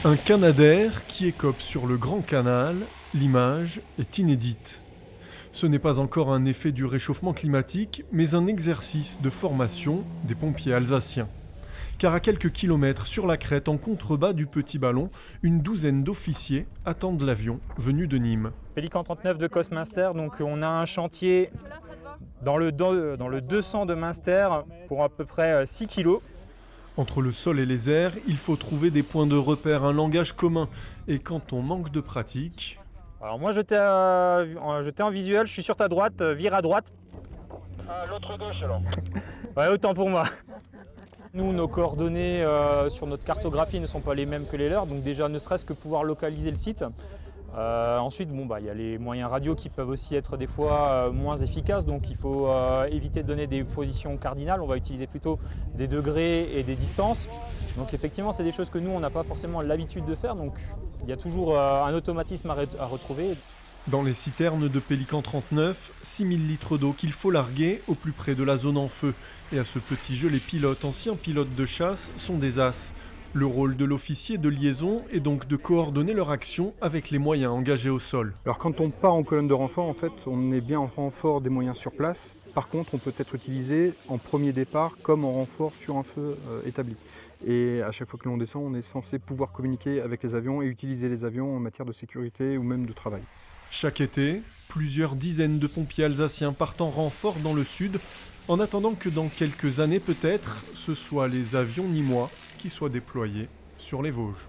Un Canadair qui écope sur le Grand Canal, l'image est inédite. Ce n'est pas encore un effet du réchauffement climatique, mais un exercice de formation des pompiers alsaciens. Car à quelques kilomètres sur la crête, en contrebas du petit ballon, une douzaine d'officiers attendent l'avion venu de Nîmes. Pélican 39 de Cosminster, donc on a un chantier dans le 200 de Münster pour à peu près 6 kilos. Entre le sol et les airs, il faut trouver des points de repère, un langage commun. Et quand on manque de pratique... Alors moi j'étais en visuel, je suis sur ta droite, vire à droite. Ah, l'autre gauche alors. Ouais, autant pour moi. Nous, nos coordonnées sur notre cartographie ne sont pas les mêmes que les leurs, donc déjà ne serait-ce que pouvoir localiser le site. Ensuite, y a les moyens radio qui peuvent aussi être des fois moins efficaces, donc il faut éviter de donner des positions cardinales, on va utiliser plutôt des degrés et des distances. Donc effectivement, c'est des choses que nous, on n'a pas forcément l'habitude de faire, donc il y a toujours un automatisme à retrouver. Dans les citernes de Pélican 39, 6000 litres d'eau qu'il faut larguer au plus près de la zone en feu. Et à ce petit jeu, les pilotes, anciens pilotes de chasse, sont des as. Le rôle de l'officier de liaison est donc de coordonner leur action avec les moyens engagés au sol. Alors quand on part en colonne de renfort, en fait, on est bien en renfort des moyens sur place. Par contre, on peut être utilisé en premier départ comme en renfort sur un feu établi. Et à chaque fois que l'on descend, on est censé pouvoir communiquer avec les avions et utiliser les avions en matière de sécurité ou même de travail. Chaque été, plusieurs dizaines de pompiers alsaciens partent en renfort dans le sud, en attendant que dans quelques années peut-être, ce soit les avions nîmois qui soient déployés sur les Vosges.